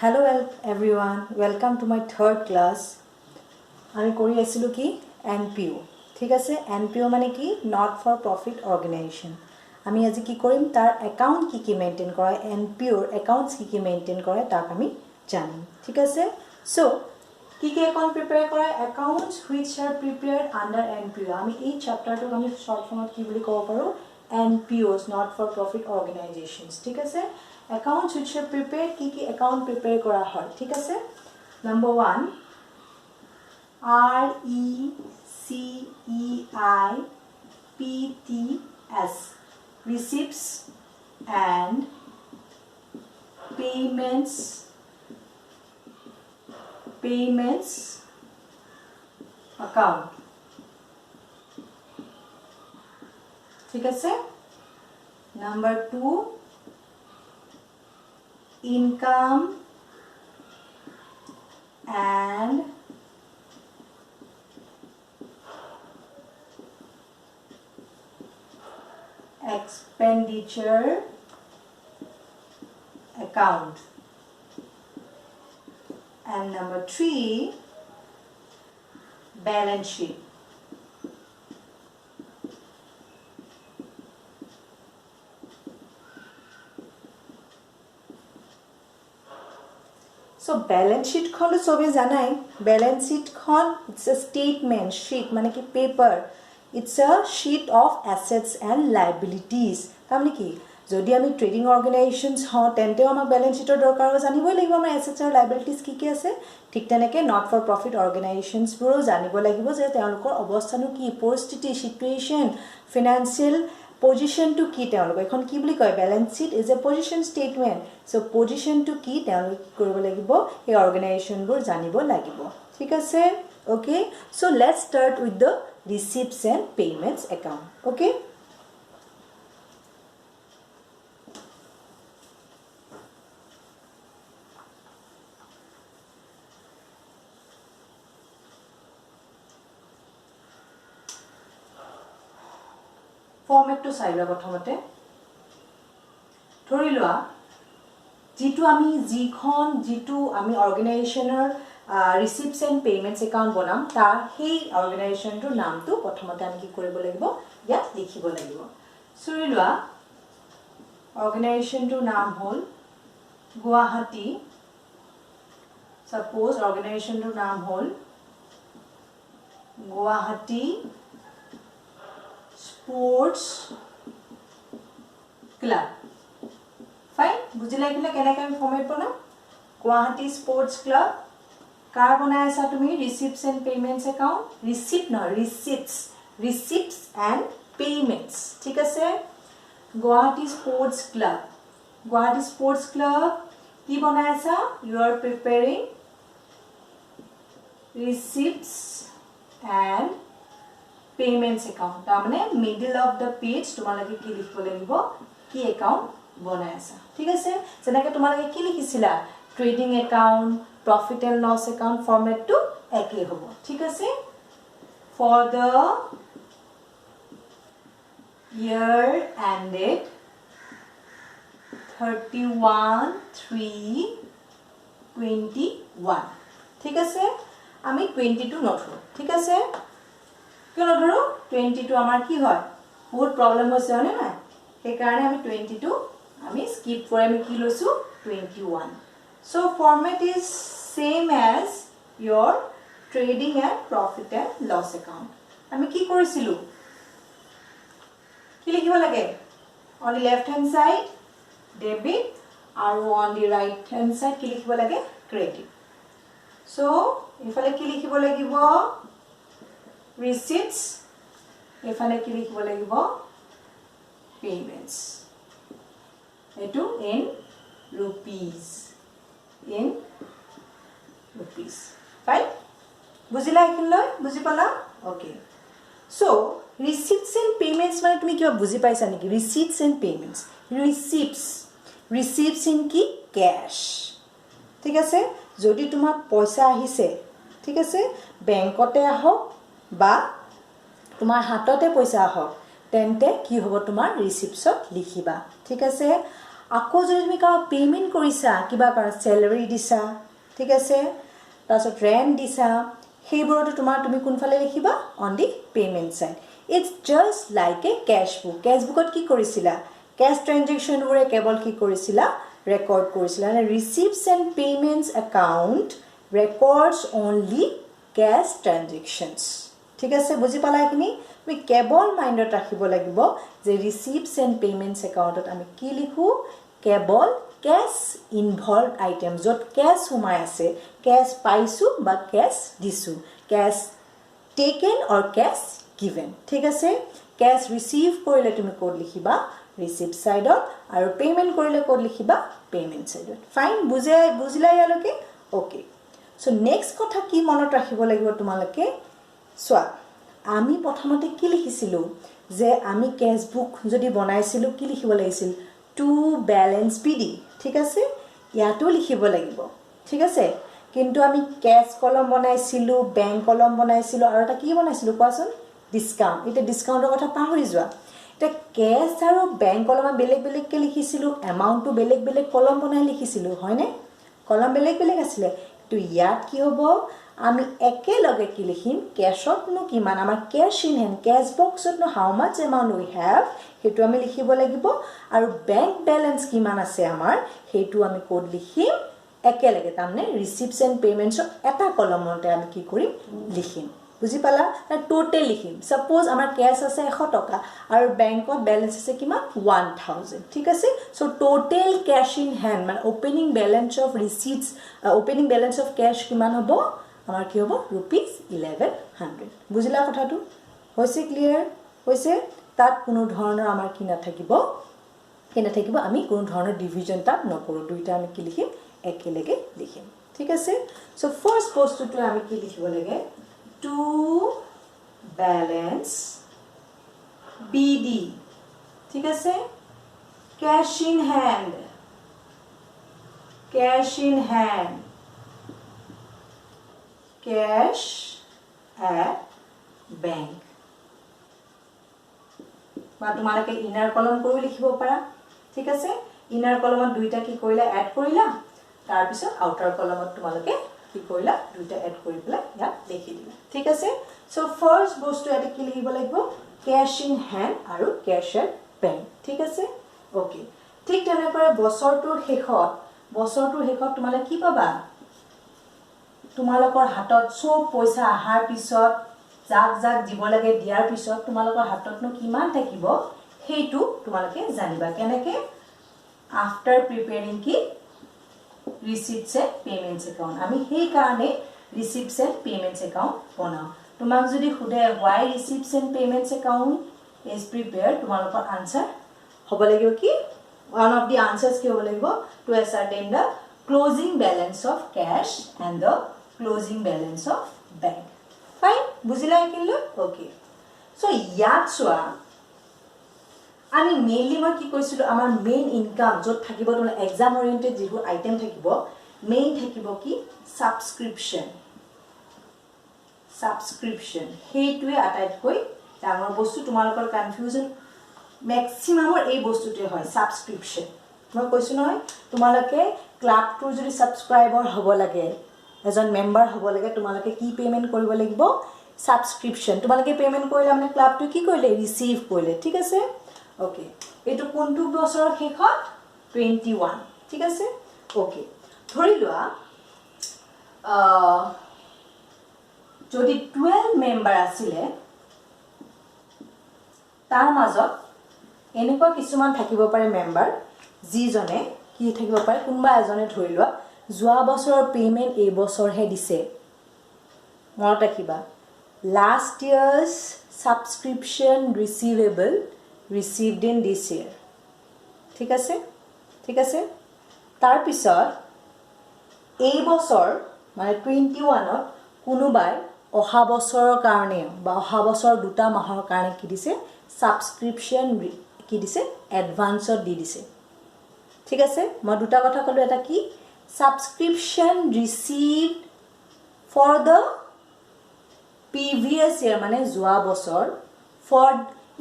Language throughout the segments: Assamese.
Hello everyone, welcome to my third class. আমি কৰি আছিলো কি NPO ঠিক আছে NPO মানে কি not for profit organization আমি আজি কি কৰিম তাৰ একাউন্ট কি মেইনটেইন কৰে NPO ৰ একাউন্টস কি মেইনটেইন কৰে তাক আমি জানিম ঠিক আছে সো কি একাউন্ট প্ৰিপেয়াৰ কৰে accounts which are prepared under NPO আমি এই চ্যাপ্টাৰটো আমি শৰ্ট ফৰ্মত কি বুলি ক'ব পাৰো NPOs not for profit organizations ঠিক আছে accounts which are prepared ki account prepare kora hoy thik ase number 1 RECEIPTS receipts and payments account thik ase number 2 income and expenditure account and number 3 balance sheet So balance sheet khon sobe janai balance sheet khon it's a statement sheet mane ki paper it's a sheet of assets and liabilities tamne ki jodi ami trading organizations ho tente amak balance sheet or dorkar janiboi lagibo amar assets and liabilities ki ase thik teneke not for profit organizations buro janibo lagibo je teolokor obosthanu ki poristiti situation financial position to key teolok ekhon ki boli koy balance sheet is a position statement so position to key teolok koribo lagibo ei organization bur janibo lagibo thik ase okay so let's start with the receipts and payments account okay format to saila prothomote thori loa jitu ami organizationer receipts and payments account bonam tar hei organization to naam tu prothomote ami ki koribo lagibo ya likhibo lagibo thori loa organization to naam hol Guwahati suppose organization to naam hol Guwahati Sports Club fine bujhila ekila kenaka ami format bana Guwahati Sports Club car banai asa tumi receipts and payments account receipts and payments thik ase Guwahati Sports Club ki banai asa you are preparing receipts and payments account ta mane middle of the page tumalage ki likhbo lagibo ki account bonai asa thik ase jenake tumalage ki likhisila trading account profit and loss account format to ekei hobo thik ase for the year ended 31/3/21 thik ase ami 22 nothro thik ase কিনো ধৰো 22 আমাৰ কি হয় বহুত প্ৰবলেম হৈছে হনে না সেই কাৰণে আমি 22 আমি স্কিপ কৰি আমি কি লৈছো 21 so format is same as your trading and profit and loss account আমি কি কৰিছিলো কি লিখিব লাগে on the left hand side debit আৰু on the right hand side কি লিখিব লাগে credit so ইফালে কি লিখিব লাগিব receipts efale ki likhibo lagibo payments etu in rupees fine bujila ekhiloi buji pala okay so receipts and payments mane tumi kiba buji paisa niki receipts and payments receipts in ki cash thik ase jodi tuma paisa ahise thik ase bankote ahok বা তোমার হাততে পয়সা আহক তেন্তে কি হবো তোমার রিসিপ্টছত লিখিবা ঠিক আছে আকৌ যদি তুমি কাৰোবাক পে'মেণ্ট কৰিছা কিবা কাৰণ চেলাৰী দিছা ঠিক আছে তাৰপিছত ৰেণ্ট দিছা সেইবোৰতো তুমি কোনফালে লিখিবা on the payment side it's just like a কেছবুকত কি কৰিছিলা কেছ ট্ৰেনজেকশ্যনবোৰে কেৱল কি কৰিছিলা ৰেকৰ্ড কৰিছিলা মানে receipts and payments account records only cash transactions ঠিক আছে বুজি পালা এইখিনি তুমি কেৱল মাইণ্ডত ৰাখিব লাগিব যে ৰিচিপ্টছ এণ্ড পে'মেণ্টছ একাউণ্টত আমি কি লিখোঁ কেৱল কেছ ইনভলভ আইটেম য'ত কেছ সোমাই আছে কেছ পাইছোঁ বা কেছ দিছোঁ কেছ টেকেন অৰ কেছ গিভেন ঠিক আছে কেছ ৰিচিভ কৰিলে তুমি ক'ত লিখিবা ৰিচিপ্ট ছাইডত আৰু পে'মেণ্ট কৰিলে ক'ত লিখিবা পে'মেণ্ট ছাইডত ফাইন বুজিলা ইয়ালৈকে অ'কে চ' নেক্সট কথা কি মনত ৰাখিব লাগিব তোমালোকে চোৱা আমি প্ৰথমতে কি লিখিছিলোঁ যে আমি কেছবুক যদি বনাইছিলোঁ কি লিখিব লাগিছিল টু বেলেঞ্চ BD ঠিক আছে ইয়াতো লিখিব লাগিব ঠিক আছে কিন্তু আমি কেছ কলম বনাইছিলোঁ বেংক কলম বনাইছিলোঁ আৰু এটা কি বনাইছিলোঁ কোৱাচোন ডিছকাউণ্ট এতিয়া ডিছকাউণ্টৰ কথা পাহৰি যোৱা এতিয়া কেছ আৰু বেংক কলমত বেলেগ বেলেগকৈ লিখিছিলোঁ এমাউণ্টটো বেলেগ বেলেগ কলম বনাই লিখিছিলোঁ হয়নে কলম বেলেগ বেলেগ আছিলে কিন্তু ইয়াত কি হ'ব আমি একেলগে কি লিখিম কেছতনো কিমান আমাৰ কেছ ইন হেণ্ড কেছ বক্সতনো how much amount we have সেইটো আমি লিখিব লাগিব আৰু বেংক বেলেঞ্চ কিমান আছে আমাৰ সেইটো আমি ক'ত লিখিম একেলগে তাৰমানে ৰিচিপ্টছ এণ্ড পে'মেণ্টছৰ এটা কলমতে আমি কি কৰিম লিখিম বুজি পালা টোটেল লিখিম সাপোজ আমাৰ কেছ আছে 100 টকা আৰু বেংকত বেলেঞ্চ আছে কিমান 1000 ঠিক আছে so total cash in hand মানে opening balance of receipts opening balance of cash কিমান হ'ব আমাৰ কি হ'ব ₹1100 বুজিলা কথাটো হৈছে ক্লিয়াৰ হৈছে তাত কোনো ধৰণৰ আমাৰ কি নাথাকিব আমি কোনো ধৰণৰ ডিভিজন তাত নকৰোঁ দুইটা আমি কি লিখিম একেলগে লিখিম ঠিক আছে সো ফাৰ্স্ট বস্তুটো আমি কি লিখিব লাগে টু বেলেঞ্চ BD ঠিক আছে cash in hand cash at bank বা তোমালোকে ইনাৰ কলম কৰি লিখিব পাৰা ঠিক আছে ইনাৰ কলমত দুইটা কি কৰিলা এড কৰিলা তাৰ পিছত আউটাৰ কলমত তোমালোকে কি কৰিলা দুইটা এড কৰি পেলাই ইয়াত লিখি দিলা ঠিক আছে সো ফাৰ্স্ট বস্তু এটা কি লিখিব লাগিব cash in hand আৰু cash at bank ঠিক আছে ওকে ঠিক তেনেকৈ বছৰটোৰ শেষত তোমালোকে কি পাবা তোমালোকৰ হাতত সব পইচা আহাৰ পিছত যাক দিব লাগে দিয়াৰ পিছত তোমালোকৰ হাততনো কিমান থাকিব হেইটো তোমালোকে জানিবা কেনেকে আফটাৰ প্ৰিপেয়াৰিং কি receipts and payments account আমি সেই কাৰণে receipts and payments account বনাও তোমাক যদি খুদে why receipts and payments account is prepared তোমালোকৰ আনসাৰ হ'ব লাগিব কি one of the answers কি হ'ব লাগিব to ascertain the closing balance of cash and the closing balance of bank fine বুজিলা কিলো okay so ইয়াত চোৱা আমি মেইনলি মই কি কৈছিলো আমাৰ মেইন ইনকাম যত থাকিব তোলা এক্সাম ওৰিয়েন্টেড যিটো আইটেম থাকিব মেইন থাকিব কি সাবস্ক্ৰিপশন হেইটোৱে আটাইতকৈ ডাঙৰ বস্তু তোমালোকৰ কনফিউজন ম্যাক্সিমামৰ এই বস্তুটোৱে হয় সাবস্ক্ৰিপশন মই কৈছো নহয় তোমালোকে ক্লাবটোৰ যদি সাবস্ক্ৰাইবাৰ হ'ব লাগে এজন মেম্বাৰ হ'ব লাগে তোমালোকে কি পেমেন্ট কৰিব লাগিব সাবস্ক্ৰিপশন তোমালোকে পেমেন্ট কৰিলে মানে ক্লাবটো কি কৰিলে ৰিসিভ কৰিলে ঠিক আছে ওকে এটো কোনটো বছৰৰ শেষত 21 ঠিক আছে ওকে ধৰি লোৱা যদি 12 মেম্বাৰ আছিলে তাৰ মাজত এনেকুৱা কিছুমান থাকিব পাৰে মেম্বাৰ যিজনে কি থাকিব পাৰে কোনবা এজনে ধৰি লোৱা যোৱা বছৰৰ পেমেন্ট এই বছৰহে দিছে মনত ৰাখিবা last year's subscription receivable received in this year ঠিক আছে তাৰ পিছত এই বছৰ মানে 21 ত কোনোবাই অহা বছৰৰ কাৰণে বা অহা বছৰ দুটা মাহৰ কাৰণে কি দিছে সাবস্ক্ৰিপশন কি দিছে এডভান্সত দি দিছে ঠিক আছে মই দুটা কথা কলো এটা কি সাবস্ক্ৰিপশন ৰিসিভড ফৰ দ্য previous year মানে যোৱা বছৰ for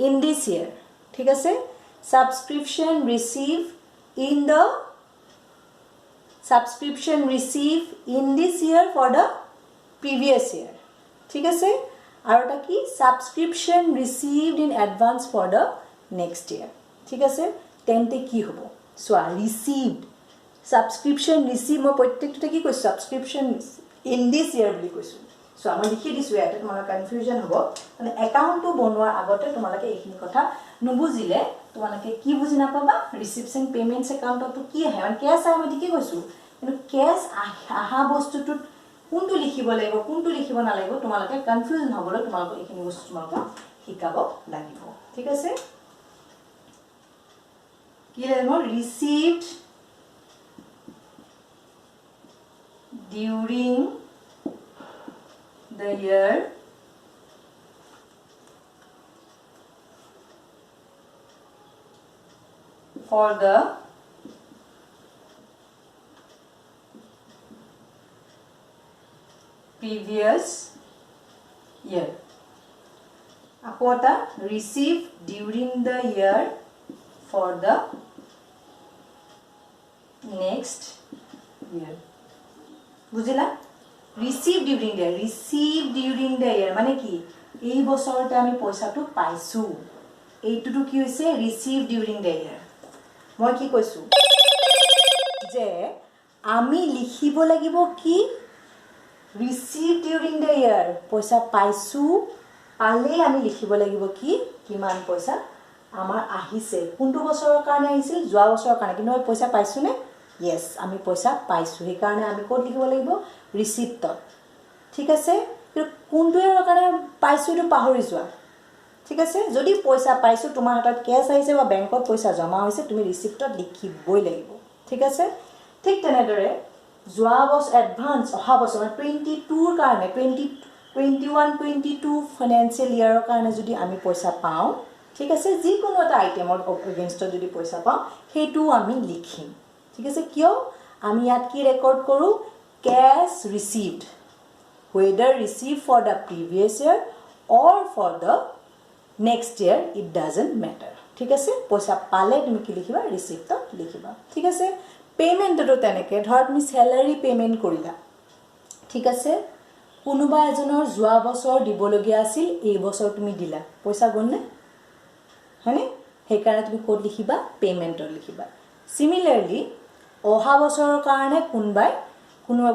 in this year ঠিক আছে subscription receive in the subscription received in this year for the previous year. ঠিক আছে আৰু এটা কি subscription received in advance for the next year. ঠিক আছে তেন্তে কি হ'ব চোৱা received subscription receive মই প্ৰত্যেকটো কি কৈছো subscription in this year বুলি কৈছো সো আমি লিখি দিছো ইয়াতে তোমালোকৰ কনফিউজন হ'ব মানে একাউণ্টটো বনোৱাৰ আগতে তোমালোকে এইখিনি কথা নুবুজিলে তোমালোকে কি বুজি নাপাবা ৰিসিপশন পেমেন্টস একাউণ্টটো কি আহে মানে কেছ আহে মই কি কৈছো কিন্তু কেছ আহা বস্তুটো কোনটো লিখিব লাগিব কোনটো লিখিব নালাগিব তোমালোকে কনফিউজন হ'বলৈ তোমালোকে এইখিনি বস্তু তোমালোকে শিকাব লাগিব ঠিক আছে কি লাগিব received during the year for the previous year. Akota received during the year for the next year. বুজিলা receive during the year মানে কি এই বছৰতে আমি পইচাটো পাইছো এইটোটো কি হৈছে receive during the year মই কি কৈছো যে আমি লিখিব লাগিব কি receive during the year পইচা পাইছো পালে আমি লিখিব লাগিব কি কিমান পইচা আমাৰ আহিছে কোনটো বছৰৰ কাৰণে আহিছিল যোৱা বছৰৰ কাৰণে কিন্তু মই পইচা পাইছো নে yes আমি পইচা পাইছো সেই কাৰণে আমি কোড লিখিব লাগিব ৰিসিপ্ট ঠিক আছে কোনটোৰ কাৰণে পাইছো এটো পাহৰি যোৱা ঠিক আছে যদি পইচা পাইছো তোমাৰ হাতত কেছ আহিছে বা বেংকত পইচা জমা হৈছে তুমি ৰিসিপ্টত লিখিবই লাগিব ঠিক আছে ঠিক তেনেদৰে যোৱা বছৰ এডভান্স অহা বছৰ 22 ৰ কাৰণে 21-22 ফাইনান্সিয়েল ইয়াৰৰ কাৰণে যদি আমি পইচা পাও ঠিক আছে যিকোনো এটা আইটেমৰ এগেইনষ্টত যদি পইচা পাও হেতু আমি লিখিম ঠিক আছে কিয় আমি ইয়াত কি ৰেকৰ্ড কৰো cash received whether received for the previous year or for the next year it doesn't matter ঠিক আছে পইচা পালে তুমি কি লিখিবা ৰিসিপ্টত লিখিবা ঠিক আছে পেমেন্টটো তেনেকে ধৰ তুমি স্যালাৰি পেমেন্ট কৰিলা ঠিক আছে কোনোবা এজনৰ যোৱা বছৰ দিবলগীয়া আছিল এই বছৰ তুমি দিলা পইচা গণনে হয়নে হেকাৰণে তুমি কোড লিখিবা পেমেন্টৰ লিখিবা সিমিলাৰলি অহা বছৰৰ কাৰণে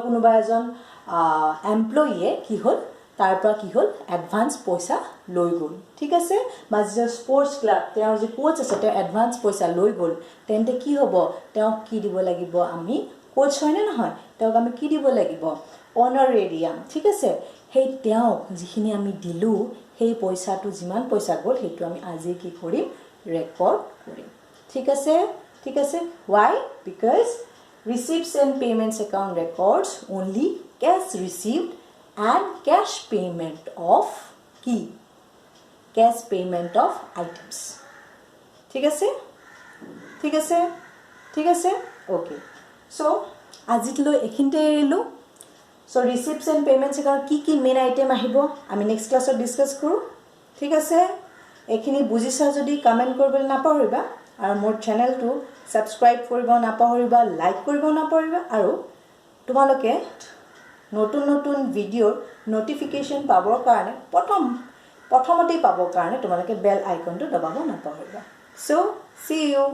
কোনোবা এজন এমপ্লয়িয়ে কি হল তাৰ পৰা কি হল এডভান্স পইচা লৈ গল ঠিক আছে বা যে স্পোর্টস ক্লাব তেওঁৰ যে কোচ আছে তেওঁ এডভান্স পইচা লৈ গল তেন্তে কি হ'ব তেওঁ কি দিব লাগিব আমি কোচ হয়নে নহয় তেওঁক আমি কি দিব লাগিব অনাৰেৰিয়াম ঠিক আছে সেই তেওঁ যিখিনি আমি দিলু সেই পইচাটো যিমান পইচা গল হেতু আমি আজি কি কৰিম ৰেকৰ্ড কৰিম ঠিক আছে why because receipts and payments account records only cash received and cash payment of items ঠিক আছে okay so আজিলৈ এখিনতে এৰিলো so receipts and payments account কি main item আহিব আমি next class ডিসকাস কৰো ঠিক আছে এখিনি বুজিছা যদি কমেন্ট কৰিবলৈ নাপাহৰিবা আৰু মোৰ চেনেলটো সাবস্ক্ৰাইব কৰিব নাপাহৰিবা লাইক কৰিব নাপাহৰিবা আৰু তোমালোকে নতুন ভিডিঅ নোটিফিকেশন পাবৰ কাৰণে প্ৰথমতে পাবৰ কাৰণে তোমালোকে বেল আইকনটো দবাব নাপাহৰিবা so see you